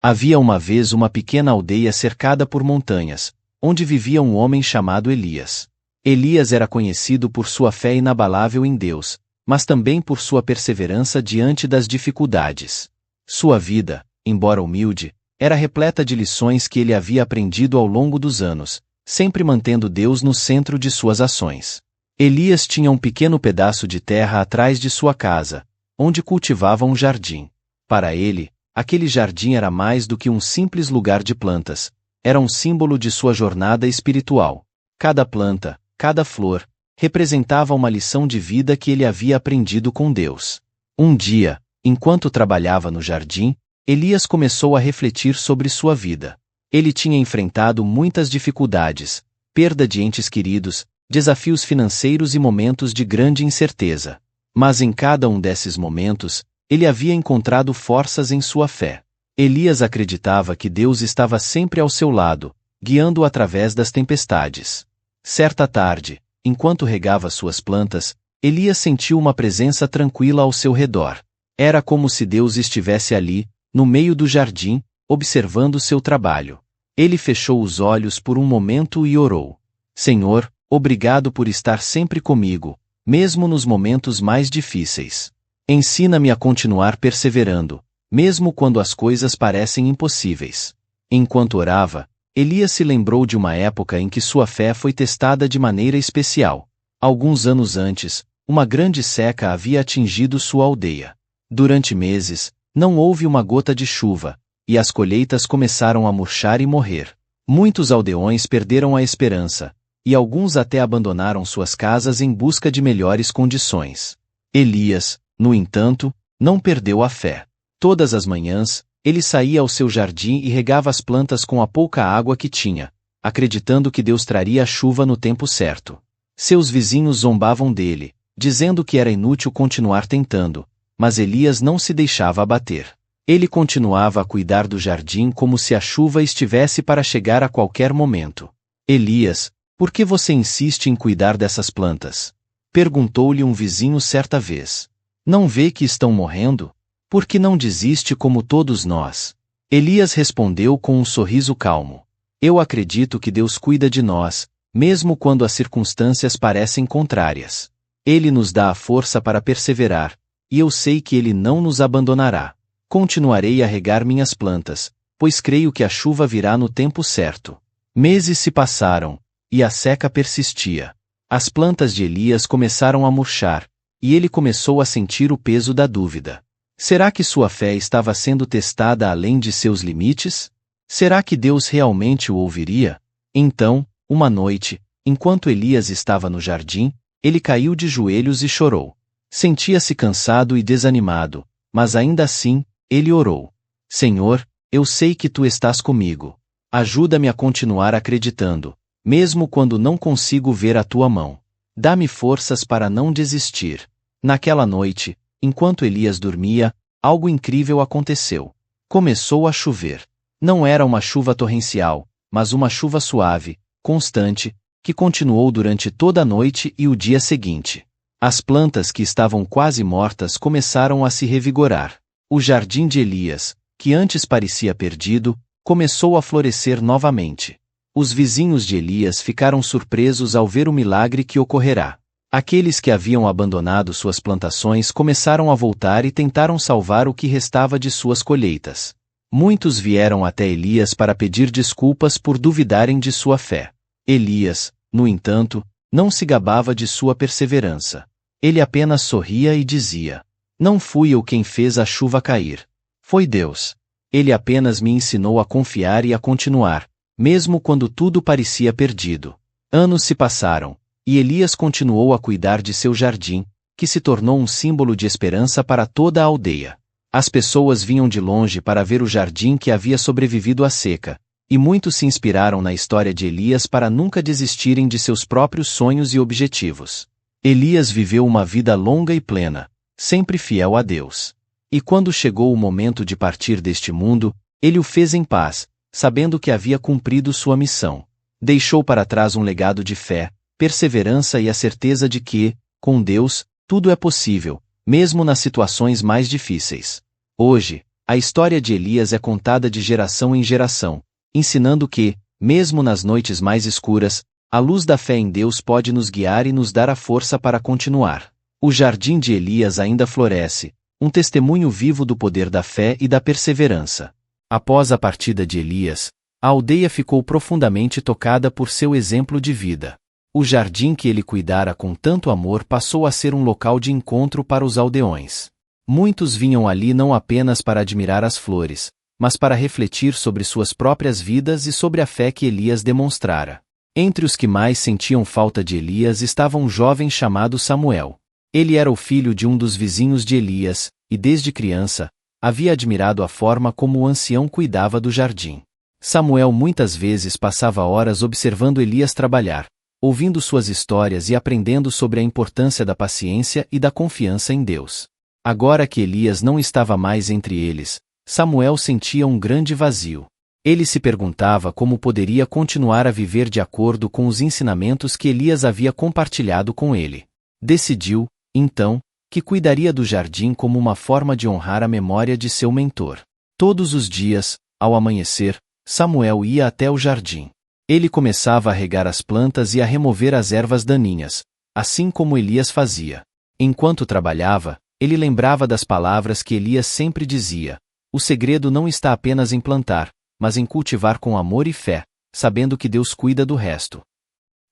Havia uma vez uma pequena aldeia cercada por montanhas, onde vivia um homem chamado Elias. Elias era conhecido por sua fé inabalável em Deus, mas também por sua perseverança diante das dificuldades. Sua vida, embora humilde, era repleta de lições que ele havia aprendido ao longo dos anos, sempre mantendo Deus no centro de suas ações. Elias tinha um pequeno pedaço de terra atrás de sua casa, onde cultivava um jardim. Para ele, aquele jardim era mais do que um simples lugar de plantas, era um símbolo de sua jornada espiritual. Cada planta, cada flor, representava uma lição de vida que ele havia aprendido com Deus. Um dia, enquanto trabalhava no jardim, Elias começou a refletir sobre sua vida. Ele tinha enfrentado muitas dificuldades, perda de entes queridos, desafios financeiros e momentos de grande incerteza. Mas em cada um desses momentos, ele havia encontrado forças em sua fé. Elias acreditava que Deus estava sempre ao seu lado, guiando-o através das tempestades. Certa tarde, enquanto regava suas plantas, Elias sentiu uma presença tranquila ao seu redor. Era como se Deus estivesse ali, no meio do jardim, observando seu trabalho. Ele fechou os olhos por um momento e orou: Senhor, obrigado por estar sempre comigo, mesmo nos momentos mais difíceis. Ensina-me a continuar perseverando, mesmo quando as coisas parecem impossíveis. Enquanto orava, Elias se lembrou de uma época em que sua fé foi testada de maneira especial. Alguns anos antes, uma grande seca havia atingido sua aldeia. Durante meses, não houve uma gota de chuva, e as colheitas começaram a murchar e morrer. Muitos aldeões perderam a esperança, e alguns até abandonaram suas casas em busca de melhores condições. Elias, no entanto, não perdeu a fé. Todas as manhãs, ele saía ao seu jardim e regava as plantas com a pouca água que tinha, acreditando que Deus traria a chuva no tempo certo. Seus vizinhos zombavam dele, dizendo que era inútil continuar tentando, mas Elias não se deixava abater. Ele continuava a cuidar do jardim como se a chuva estivesse para chegar a qualquer momento. Elias, por que você insiste em cuidar dessas plantas? Perguntou-lhe um vizinho certa vez. Não vê que estão morrendo? Por que não desiste como todos nós? Elias respondeu com um sorriso calmo. Eu acredito que Deus cuida de nós, mesmo quando as circunstâncias parecem contrárias. Ele nos dá a força para perseverar, e eu sei que Ele não nos abandonará. Continuarei a regar minhas plantas, pois creio que a chuva virá no tempo certo. Meses se passaram, e a seca persistia. As plantas de Elias começaram a murchar, e ele começou a sentir o peso da dúvida. Será que sua fé estava sendo testada além de seus limites? Será que Deus realmente o ouviria? Então, uma noite, enquanto Elias estava no jardim, ele caiu de joelhos e chorou. Sentia-se cansado e desanimado, mas ainda assim, ele orou: Senhor, eu sei que Tu estás comigo. Ajuda-me a continuar acreditando, mesmo quando não consigo ver a Tua mão. Dá-me forças para não desistir. Naquela noite, enquanto Elias dormia, algo incrível aconteceu. Começou a chover. Não era uma chuva torrencial, mas uma chuva suave, constante, que continuou durante toda a noite e o dia seguinte. As plantas que estavam quase mortas começaram a se revigorar. O jardim de Elias, que antes parecia perdido, começou a florescer novamente. Os vizinhos de Elias ficaram surpresos ao ver o milagre que ocorrerá. Aqueles que haviam abandonado suas plantações começaram a voltar e tentaram salvar o que restava de suas colheitas. Muitos vieram até Elias para pedir desculpas por duvidarem de sua fé. Elias, no entanto, não se gabava de sua perseverança. Ele apenas sorria e dizia: Não fui eu quem fez a chuva cair. Foi Deus. Ele apenas me ensinou a confiar e a continuar, mesmo quando tudo parecia perdido. Anos se passaram, e Elias continuou a cuidar de seu jardim, que se tornou um símbolo de esperança para toda a aldeia. As pessoas vinham de longe para ver o jardim que havia sobrevivido à seca, e muitos se inspiraram na história de Elias para nunca desistirem de seus próprios sonhos e objetivos. Elias viveu uma vida longa e plena, sempre fiel a Deus. E quando chegou o momento de partir deste mundo, ele o fez em paz, sabendo que havia cumprido sua missão. Deixou para trás um legado de fé, perseverança e a certeza de que, com Deus, tudo é possível, mesmo nas situações mais difíceis. Hoje, A história de Elias é contada de geração em geração, ensinando que, mesmo nas noites mais escuras, a luz da fé em Deus pode nos guiar e nos dar a força para continuar. O jardim de Elias ainda floresce, um testemunho vivo do poder da fé e da perseverança. Após a partida de Elias, a aldeia ficou profundamente tocada por seu exemplo de vida. O jardim que ele cuidara com tanto amor passou a ser um local de encontro para os aldeões. Muitos vinham ali não apenas para admirar as flores, mas para refletir sobre suas próprias vidas e sobre a fé que Elias demonstrara. Entre os que mais sentiam falta de Elias estava um jovem chamado Samuel. Ele era o filho de um dos vizinhos de Elias, e desde criança, havia admirado a forma como o ancião cuidava do jardim. Samuel muitas vezes passava horas observando Elias trabalhar, ouvindo suas histórias e aprendendo sobre a importância da paciência e da confiança em Deus. Agora que Elias não estava mais entre eles, Samuel sentia um grande vazio. Ele se perguntava como poderia continuar a viver de acordo com os ensinamentos que Elias havia compartilhado com ele. Decidiu, então, que cuidaria do jardim como uma forma de honrar a memória de seu mentor. Todos os dias, ao amanhecer, Samuel ia até o jardim. Ele começava a regar as plantas e a remover as ervas daninhas, assim como Elias fazia. Enquanto trabalhava, ele lembrava das palavras que Elias sempre dizia: o segredo não está apenas em plantar, mas em cultivar com amor e fé, sabendo que Deus cuida do resto.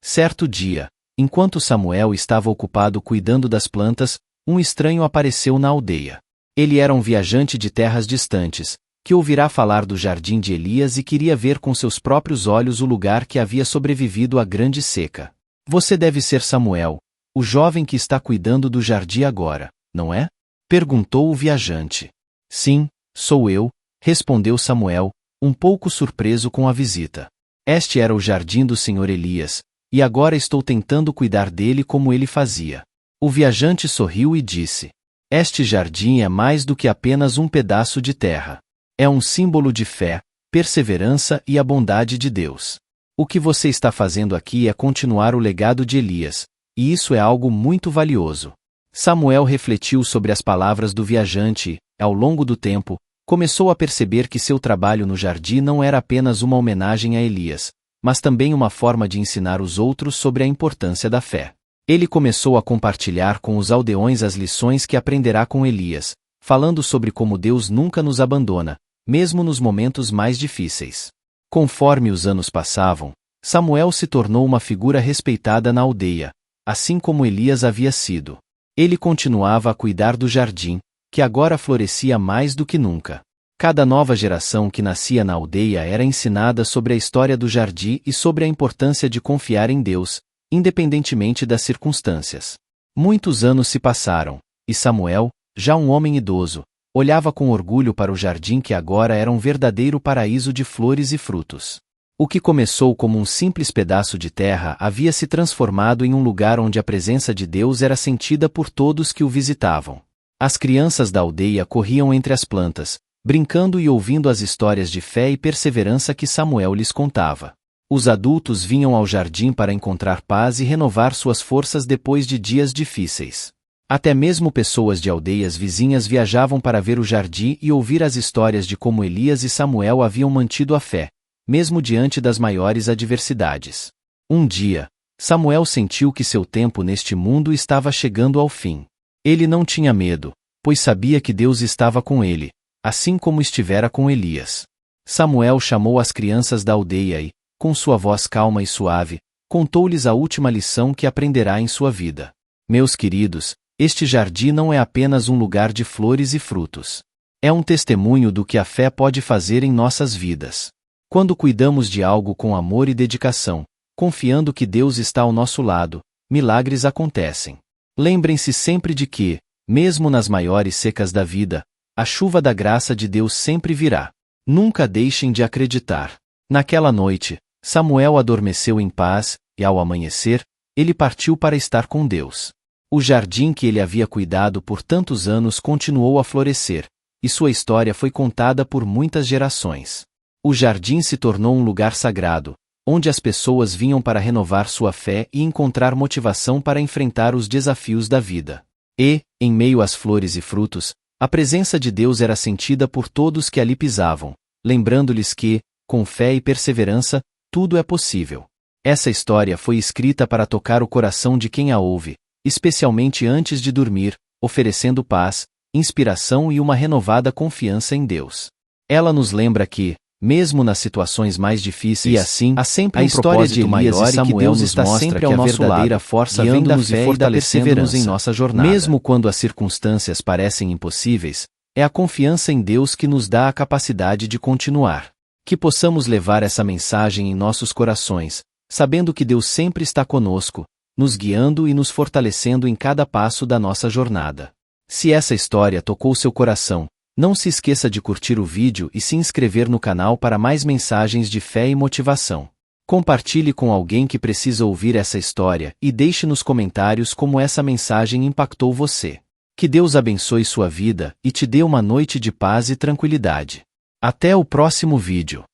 Certo dia, enquanto Samuel estava ocupado cuidando das plantas, um estranho apareceu na aldeia. Ele era um viajante de terras distantes, que ouvirá falar do jardim de Elias e queria ver com seus próprios olhos o lugar que havia sobrevivido à grande seca. Você deve ser Samuel, o jovem que está cuidando do jardim agora, não é? Perguntou o viajante. Sim, sou eu, respondeu Samuel, um pouco surpreso com a visita. Este era o jardim do Senhor Elias, e agora estou tentando cuidar dele como ele fazia. O viajante sorriu e disse: este jardim é mais do que apenas um pedaço de terra. É um símbolo de fé, perseverança e a bondade de Deus. O que você está fazendo aqui é continuar o legado de Elias, e isso é algo muito valioso. Samuel refletiu sobre as palavras do viajante e, ao longo do tempo, começou a perceber que seu trabalho no jardim não era apenas uma homenagem a Elias, mas também uma forma de ensinar os outros sobre a importância da fé. Ele começou a compartilhar com os aldeões as lições que aprenderá com Elias, falando sobre como Deus nunca nos abandona, mesmo nos momentos mais difíceis. Conforme os anos passavam, Samuel se tornou uma figura respeitada na aldeia, assim como Elias havia sido. Ele continuava a cuidar do jardim, que agora florescia mais do que nunca. Cada nova geração que nascia na aldeia era ensinada sobre a história do jardim e sobre a importância de confiar em Deus, independentemente das circunstâncias. Muitos anos se passaram, e Samuel, já um homem idoso, olhava com orgulho para o jardim que agora era um verdadeiro paraíso de flores e frutos. O que começou como um simples pedaço de terra havia se transformado em um lugar onde a presença de Deus era sentida por todos que o visitavam. As crianças da aldeia corriam entre as plantas, brincando e ouvindo as histórias de fé e perseverança que Samuel lhes contava. Os adultos vinham ao jardim para encontrar paz e renovar suas forças depois de dias difíceis. Até mesmo pessoas de aldeias vizinhas viajavam para ver o jardim e ouvir as histórias de como Elias e Samuel haviam mantido a fé, mesmo diante das maiores adversidades. Um dia, Samuel sentiu que seu tempo neste mundo estava chegando ao fim. Ele não tinha medo, pois sabia que Deus estava com ele, assim como estivera com Elias. Samuel chamou as crianças da aldeia e, com sua voz calma e suave, contou-lhes a última lição que aprenderá em sua vida. Meus queridos, este jardim não é apenas um lugar de flores e frutos. É um testemunho do que a fé pode fazer em nossas vidas. Quando cuidamos de algo com amor e dedicação, confiando que Deus está ao nosso lado, milagres acontecem. Lembrem-se sempre de que, mesmo nas maiores secas da vida, a chuva da graça de Deus sempre virá. Nunca deixem de acreditar. Naquela noite, Samuel adormeceu em paz, e ao amanhecer, ele partiu para estar com Deus. O jardim que ele havia cuidado por tantos anos continuou a florescer, e sua história foi contada por muitas gerações. O jardim se tornou um lugar sagrado, onde as pessoas vinham para renovar sua fé e encontrar motivação para enfrentar os desafios da vida. E, em meio às flores e frutos, A presença de Deus era sentida por todos que ali pisavam, lembrando-lhes que, com fé e perseverança, tudo é possível. Essa história foi escrita para tocar o coração de quem a ouve, especialmente antes de dormir, oferecendo paz, inspiração e uma renovada confiança em Deus. Ela nos lembra que, mesmo nas situações mais difíceis, E assim, há sempre a um história de propósito Elias maior e e que Samuel Deus nos está mostra sempre que ao a nosso verdadeira lado, força guiando-nos vem da fé e e da fortalecendo-nos em perseverança. nossa jornada. Mesmo quando as circunstâncias parecem impossíveis, é a confiança em Deus que nos dá a capacidade de continuar. Que possamos levar essa mensagem em nossos corações, sabendo que Deus sempre está conosco, nos guiando e nos fortalecendo em cada passo da nossa jornada. Se essa história tocou seu coração, não se esqueça de curtir o vídeo e se inscrever no canal para mais mensagens de fé e motivação. Compartilhe com alguém que precisa ouvir essa história e deixe nos comentários como essa mensagem impactou você. Que Deus abençoe sua vida e te dê uma noite de paz e tranquilidade. Até o próximo vídeo.